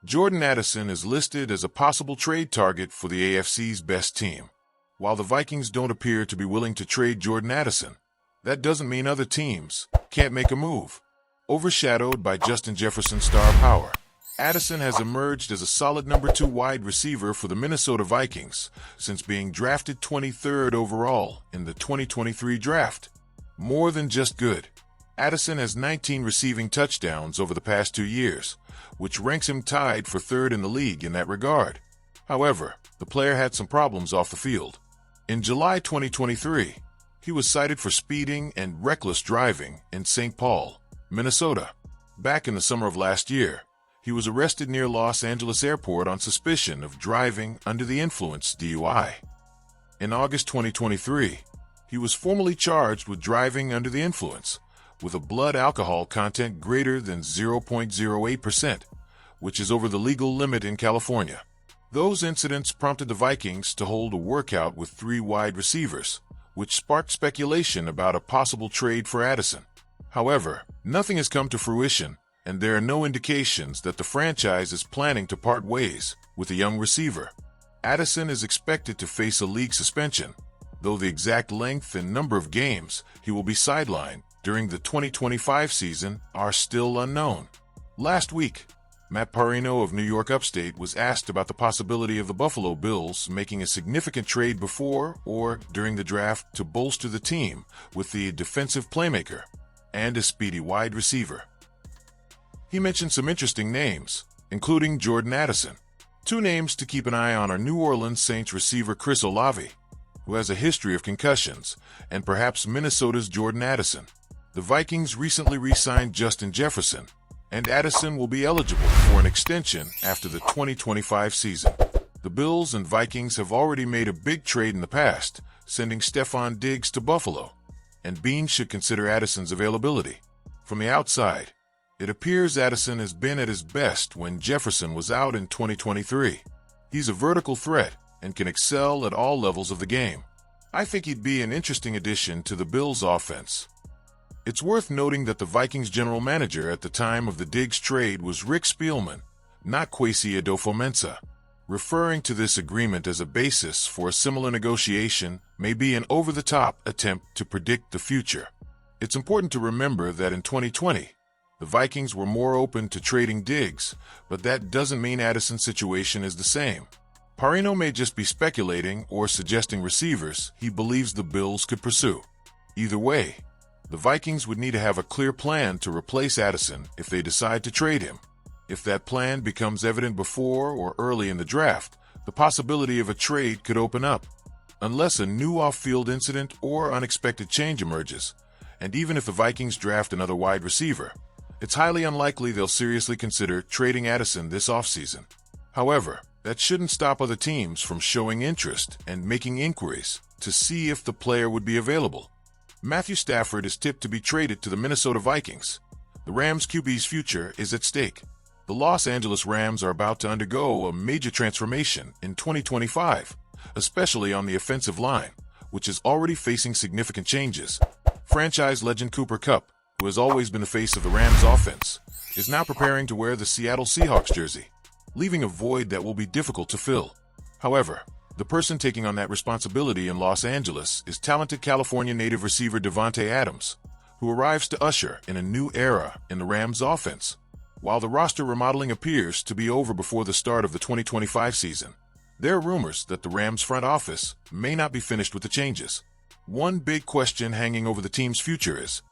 Jordan Addison is listed as a possible trade target for the AFC's best team. While the Vikings don't appear to be willing to trade Jordan Addison, that doesn't mean other teams can't make a move. Overshadowed by Justin Jefferson's star power, Addison has emerged as a solid number 2 wide receiver for the Minnesota Vikings since being drafted 23rd overall in the 2023 draft. More than just good, Addison has 19 receiving touchdowns over the past 2 years, which ranks him tied for 3rd in the league in that regard. However, the player had some problems off the field. In July 2023, he was cited for speeding and reckless driving in St. Paul, Minnesota. Back in the summer of last year, he was arrested near Los Angeles Airport on suspicion of driving under the influence (DUI). In August 2023, he was formally charged with driving under the influence, with a blood alcohol content greater than 0.08%, which is over the legal limit in California. Those incidents prompted the Vikings to hold a workout with 3 wide receivers, which sparked speculation about a possible trade for Addison. However, nothing has come to fruition, and there are no indications that the franchise is planning to part ways with a young receiver. Addison is expected to face a league suspension, though the exact length and number of games he will be sidelined during the 2025 season are still unknown. Last week, Matt Parrino of New York Upstate was asked about the possibility of the Buffalo Bills making a significant trade before or during the draft to bolster the team with the defensive playmaker and a speedy wide receiver. He mentioned some interesting names, including Jordan Addison. 2 names to keep an eye on are New Orleans Saints receiver Chris Olave, who has a history of concussions, and perhaps Minnesota's Jordan Addison. The Vikings recently re-signed Justin Jefferson, and Addison will be eligible for an extension after the 2025 season. The Bills and Vikings have already made a big trade in the past, sending Stephon Diggs to Buffalo, and Bean should consider Addison's availability. From the outside, it appears Addison has been at his best when Jefferson was out in 2023. He's a vertical threat and can excel at all levels of the game. I think he'd be an interesting addition to the Bills' offense. It's worth noting that the Vikings general manager at the time of the Diggs trade was Rick Spielman, not Kwesi Adofo-Mensah. Referring to this agreement as a basis for a similar negotiation may be an over-the-top attempt to predict the future. It's important to remember that in 2020, the Vikings were more open to trading Diggs, but that doesn't mean Addison's situation is the same. Parrino may just be speculating or suggesting receivers he believes the Bills could pursue. Either way, the Vikings would need to have a clear plan to replace Addison if they decide to trade him. If that plan becomes evident before or early in the draft, the possibility of a trade could open up. Unless a new off-field incident or unexpected change emerges, and even if the Vikings draft another wide receiver, it's highly unlikely they'll seriously consider trading Addison this offseason. However, that shouldn't stop other teams from showing interest and making inquiries to see if the player would be available. Matthew Stafford is tipped to be traded to the Minnesota Vikings. The Rams' QB's future is at stake. The Los Angeles Rams are about to undergo a major transformation in 2025, especially on the offensive line, which is already facing significant changes. Franchise legend Cooper Kupp, who has always been the face of the Rams' offense, is now preparing to wear the Seattle Seahawks jersey, leaving a void that will be difficult to fill. However, the person taking on that responsibility in Los Angeles is talented California native receiver Davante Adams, who arrives to usher in a new era in the Rams' offense. While the roster remodeling appears to be over before the start of the 2025 season, there are rumors that the Rams' front office may not be finished with the changes. One big question hanging over the team's future is,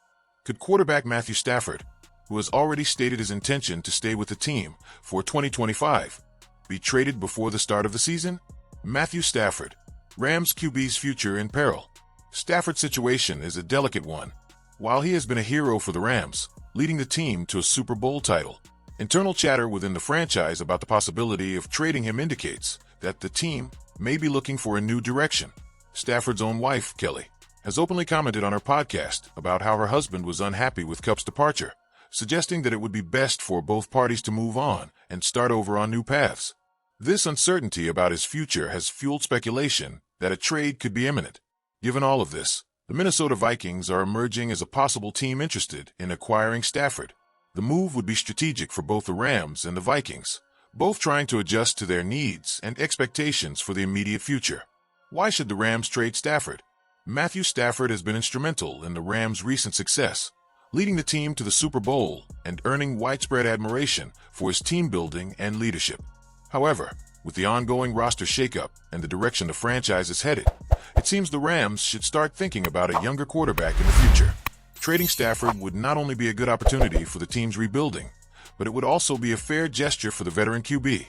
could quarterback Matthew Stafford, who has already stated his intention to stay with the team for 2025, be traded before the start of the season? Matthew Stafford, Rams QB's future in peril. Stafford's situation is a delicate one. While he has been a hero for the Rams, leading the team to a Super Bowl title, internal chatter within the franchise about the possibility of trading him indicates that the team may be looking for a new direction. Stafford's own wife, Kelly, has openly commented on her podcast about how her husband was unhappy with Kupp's departure, suggesting that it would be best for both parties to move on and start over on new paths. This uncertainty about his future has fueled speculation that a trade could be imminent. Given all of this, the Minnesota Vikings are emerging as a possible team interested in acquiring Stafford. The move would be strategic for both the Rams and the Vikings, both trying to adjust to their needs and expectations for the immediate future. Why should the Rams trade Stafford? Matthew Stafford has been instrumental in the Rams' recent success, leading the team to the Super Bowl and earning widespread admiration for his team building and leadership. However, with the ongoing roster shakeup and the direction the franchise is headed, it seems the Rams should start thinking about a younger quarterback in the future. Trading Stafford would not only be a good opportunity for the team's rebuilding, but it would also be a fair gesture for the veteran QB,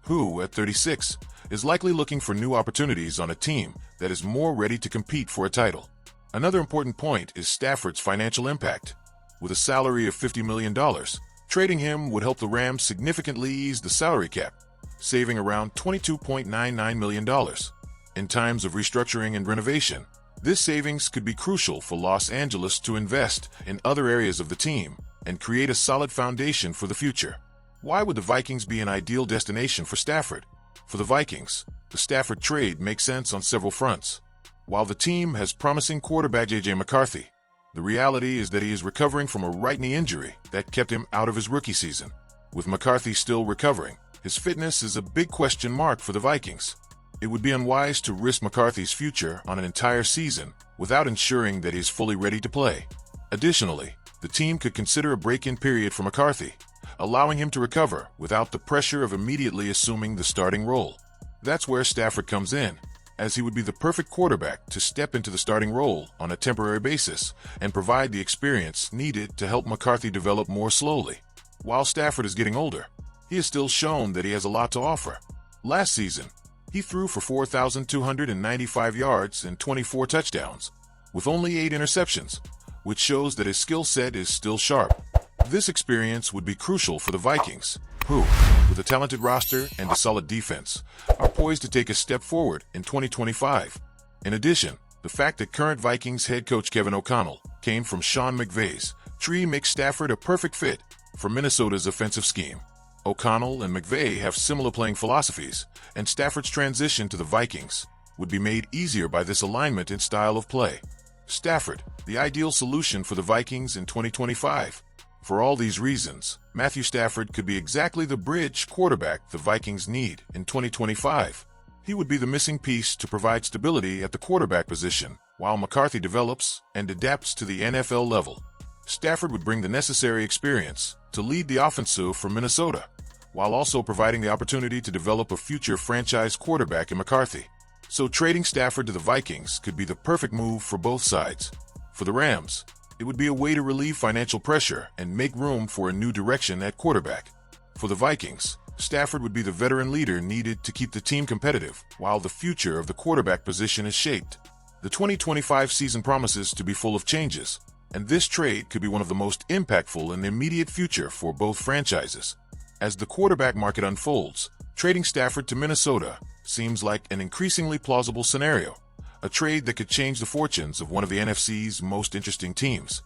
who, at 36, is likely looking for new opportunities on a team that is more ready to compete for a title. Another important point is Stafford's financial impact. With a salary of $50 million, trading him would help the Rams significantly ease the salary cap, saving around $22.99 million. In times of restructuring and renovation, this savings could be crucial for Los Angeles to invest in other areas of the team and create a solid foundation for the future. Why would the Vikings be an ideal destination for Stafford? For the Vikings, the Stafford trade makes sense on several fronts. While the team has promising quarterback J.J. McCarthy, the reality is that he is recovering from a right knee injury that kept him out of his rookie season. With McCarthy still recovering, his fitness is a big question mark for the Vikings. It would be unwise to risk McCarthy's future on an entire season without ensuring that he is fully ready to play. Additionally, the team could consider a break-in period for McCarthy, allowing him to recover without the pressure of immediately assuming the starting role. That's where Stafford comes in, as he would be the perfect quarterback to step into the starting role on a temporary basis and provide the experience needed to help McCarthy develop more slowly. While Stafford is getting older, he has still shown that he has a lot to offer. Last season, he threw for 4,295 yards and 24 touchdowns, with only 8 interceptions, which shows that his skill set is still sharp. This experience would be crucial for the Vikings, who, with a talented roster and a solid defense, are poised to take a step forward in 2025. In addition, the fact that current Vikings head coach Kevin O'Connell came from Sean McVay's tree makes Stafford a perfect fit for Minnesota's offensive scheme. O'Connell and McVay have similar playing philosophies, and Stafford's transition to the Vikings would be made easier by this alignment in style of play. Stafford, the ideal solution for the Vikings in 2025. For all these reasons, Matthew Stafford could be exactly the bridge quarterback the Vikings need in 2025. He would be the missing piece to provide stability at the quarterback position while McCarthy develops and adapts to the NFL level. Stafford would bring the necessary experience to lead the offensive for Minnesota, while also providing the opportunity to develop a future franchise quarterback in McCarthy. So trading Stafford to the Vikings could be the perfect move for both sides. For the Rams, it would be a way to relieve financial pressure and make room for a new direction at quarterback. For the Vikings, Stafford would be the veteran leader needed to keep the team competitive while the future of the quarterback position is shaped. The 2025 season promises to be full of changes, and this trade could be one of the most impactful in the immediate future for both franchises. As the quarterback market unfolds, trading Stafford to Minnesota seems like an increasingly plausible scenario, a trade that could change the fortunes of one of the NFC's most interesting teams.